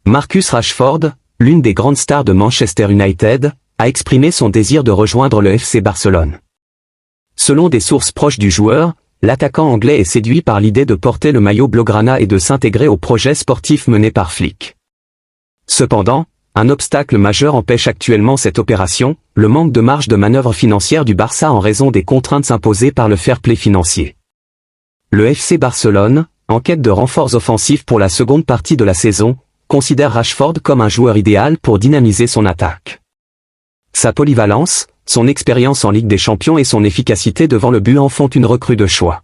Marcus Rashford, l'une des grandes stars de Manchester United, a exprimé son désir de rejoindre le FC Barcelone. Selon des sources proches du joueur, l'attaquant anglais est séduit par l'idée de porter le maillot blaugrana et de s'intégrer au projet sportif mené par Flick. Cependant, un obstacle majeur empêche actuellement cette opération, le manque de marge de manœuvre financière du Barça en raison des contraintes imposées par le fair play financier. Le FC Barcelone, en quête de renforts offensifs pour la seconde partie de la saison, considère Rashford comme un joueur idéal pour dynamiser son attaque. Sa polyvalence, son expérience en Ligue des Champions et son efficacité devant le but en font une recrue de choix.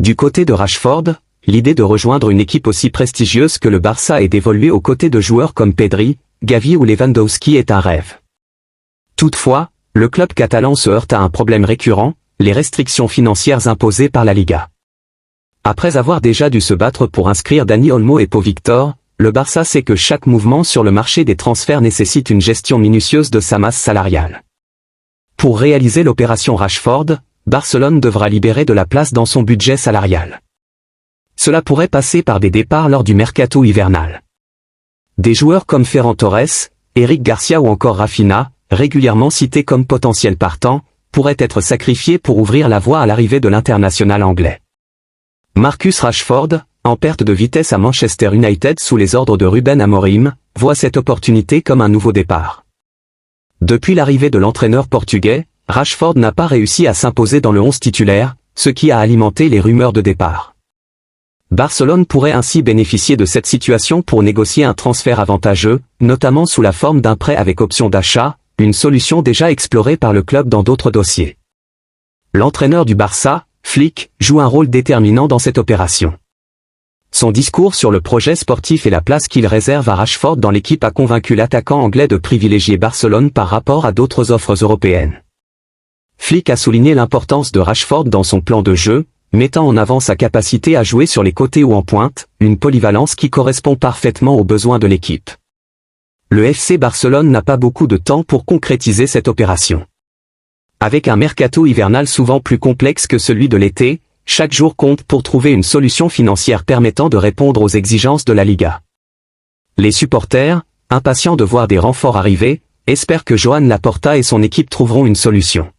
Du côté de Rashford, l'idée de rejoindre une équipe aussi prestigieuse que le Barça et d'évoluer aux côtés de joueurs comme Pedri, Gavi ou Lewandowski est un rêve. Toutefois, le club catalan se heurte à un problème récurrent, les restrictions financières imposées par la Liga. Après avoir déjà dû se battre pour inscrire Dani Olmo et Pau Victor, le Barça sait que chaque mouvement sur le marché des transferts nécessite une gestion minutieuse de sa masse salariale. Pour réaliser l'opération Rashford, Barcelone devra libérer de la place dans son budget salarial. Cela pourrait passer par des départs lors du mercato hivernal. Des joueurs comme Ferran Torres, Eric Garcia ou encore Rafinha, régulièrement cités comme potentiels partants, pourraient être sacrifiés pour ouvrir la voie à l'arrivée de l'international anglais. Marcus Rashford, en perte de vitesse à Manchester United sous les ordres de Ruben Amorim, voit cette opportunité comme un nouveau départ. Depuis l'arrivée de l'entraîneur portugais, Rashford n'a pas réussi à s'imposer dans le 11 titulaire, ce qui a alimenté les rumeurs de départ. Barcelone pourrait ainsi bénéficier de cette situation pour négocier un transfert avantageux, notamment sous la forme d'un prêt avec option d'achat, une solution déjà explorée par le club dans d'autres dossiers. L'entraîneur du Barça, Flick, joue un rôle déterminant dans cette opération. Son discours sur le projet sportif et la place qu'il réserve à Rashford dans l'équipe a convaincu l'attaquant anglais de privilégier Barcelone par rapport à d'autres offres européennes. Flick a souligné l'importance de Rashford dans son plan de jeu, mettant en avant sa capacité à jouer sur les côtés ou en pointe, une polyvalence qui correspond parfaitement aux besoins de l'équipe. Le FC Barcelone n'a pas beaucoup de temps pour concrétiser cette opération. Avec un mercato hivernal souvent plus complexe que celui de l'été, chaque jour compte pour trouver une solution financière permettant de répondre aux exigences de la Liga. Les supporters, impatients de voir des renforts arriver, espèrent que Joan Laporta et son équipe trouveront une solution.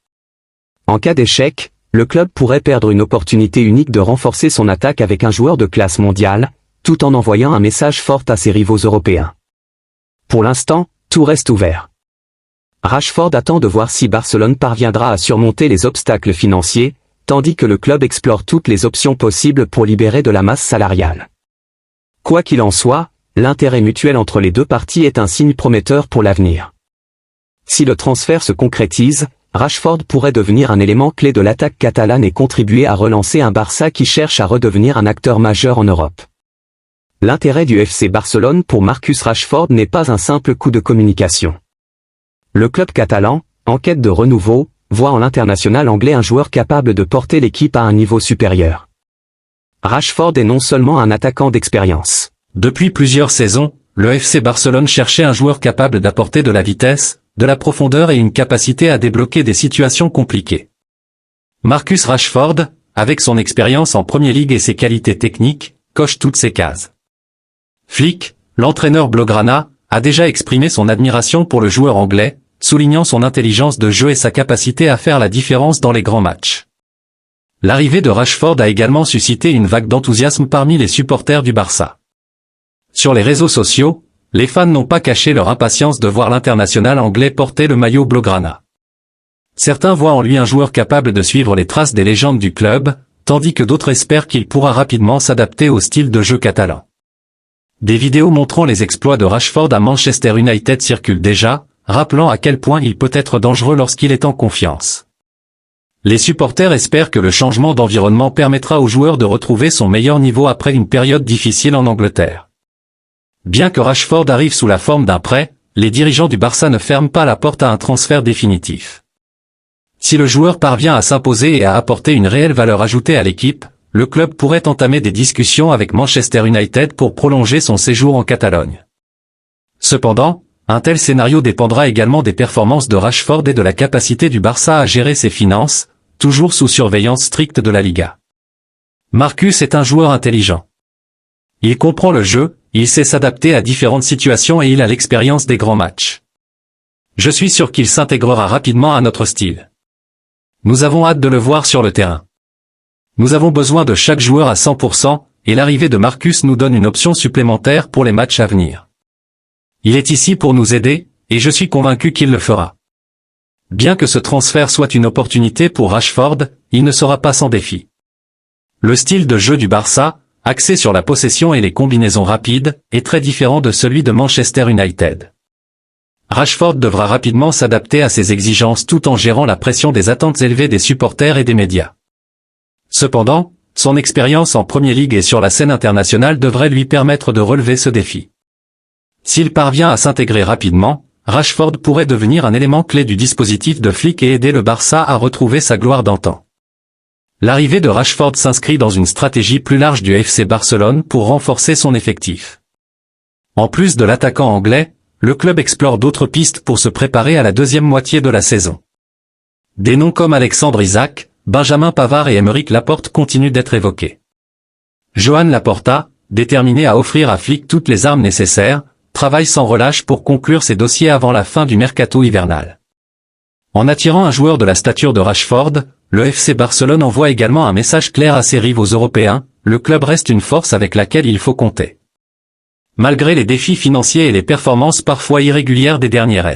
En cas d'échec, le club pourrait perdre une opportunité unique de renforcer son attaque avec un joueur de classe mondiale, tout en envoyant un message fort à ses rivaux européens. Pour l'instant, tout reste ouvert. Rashford attend de voir si Barcelone parviendra à surmonter les obstacles financiers, tandis que le club explore toutes les options possibles pour libérer de la masse salariale. Quoi qu'il en soit, l'intérêt mutuel entre les deux parties est un signe prometteur pour l'avenir. Si le transfert se concrétise, Rashford pourrait devenir un élément clé de l'attaque catalane et contribuer à relancer un Barça qui cherche à redevenir un acteur majeur en Europe. L'intérêt du FC Barcelone pour Marcus Rashford n'est pas un simple coup de communication. Le club catalan, en quête de renouveau, voit en l'international anglais un joueur capable de porter l'équipe à un niveau supérieur. Rashford est non seulement un attaquant d'expérience. Depuis plusieurs saisons, le FC Barcelone cherchait un joueur capable d'apporter de la vitesse, de la profondeur et une capacité à débloquer des situations compliquées. Marcus Rashford, avec son expérience en Premier League et ses qualités techniques, coche toutes ces cases. Flick, l'entraîneur blaugrana, a déjà exprimé son admiration pour le joueur anglais, soulignant son intelligence de jeu et sa capacité à faire la différence dans les grands matchs. L'arrivée de Rashford a également suscité une vague d'enthousiasme parmi les supporters du Barça. Sur les réseaux sociaux, les fans n'ont pas caché leur impatience de voir l'international anglais porter le maillot blaugrana. Certains voient en lui un joueur capable de suivre les traces des légendes du club, tandis que d'autres espèrent qu'il pourra rapidement s'adapter au style de jeu catalan. Des vidéos montrant les exploits de Rashford à Manchester United circulent déjà, rappelant à quel point il peut être dangereux lorsqu'il est en confiance. Les supporters espèrent que le changement d'environnement permettra au joueur de retrouver son meilleur niveau après une période difficile en Angleterre. Bien que Rashford arrive sous la forme d'un prêt, les dirigeants du Barça ne ferment pas la porte à un transfert définitif. Si le joueur parvient à s'imposer et à apporter une réelle valeur ajoutée à l'équipe, le club pourrait entamer des discussions avec Manchester United pour prolonger son séjour en Catalogne. Cependant, un tel scénario dépendra également des performances de Rashford et de la capacité du Barça à gérer ses finances, toujours sous surveillance stricte de la Liga. Marcus est un joueur intelligent. Il comprend le jeu, il sait s'adapter à différentes situations et il a l'expérience des grands matchs. Je suis sûr qu'il s'intégrera rapidement à notre style. Nous avons hâte de le voir sur le terrain. Nous avons besoin de chaque joueur à 100%, et l'arrivée de Marcus nous donne une option supplémentaire pour les matchs à venir. Il est ici pour nous aider, et je suis convaincu qu'il le fera. Bien que ce transfert soit une opportunité pour Rashford, il ne sera pas sans défi. Le style de jeu du Barça, axé sur la possession et les combinaisons rapides, est très différent de celui de Manchester United. Rashford devra rapidement s'adapter à ces exigences tout en gérant la pression des attentes élevées des supporters et des médias. Cependant, son expérience en Premier League et sur la scène internationale devrait lui permettre de relever ce défi. S'il parvient à s'intégrer rapidement, Rashford pourrait devenir un élément clé du dispositif de Flick et aider le Barça à retrouver sa gloire d'antan. L'arrivée de Rashford s'inscrit dans une stratégie plus large du FC Barcelone pour renforcer son effectif. En plus de l'attaquant anglais, le club explore d'autres pistes pour se préparer à la deuxième moitié de la saison. Des noms comme Alexandre Isak, Benjamin Pavard et Aymeric Laporte continuent d'être évoqués. Joan Laporta, déterminé à offrir à Flick toutes les armes nécessaires, travaille sans relâche pour conclure ses dossiers avant la fin du mercato hivernal. En attirant un joueur de la stature de Rashford, le FC Barcelone envoie également un message clair à ses rivaux européens, le club reste une force avec laquelle il faut compter. Malgré les défis financiers et les performances parfois irrégulières des dernières.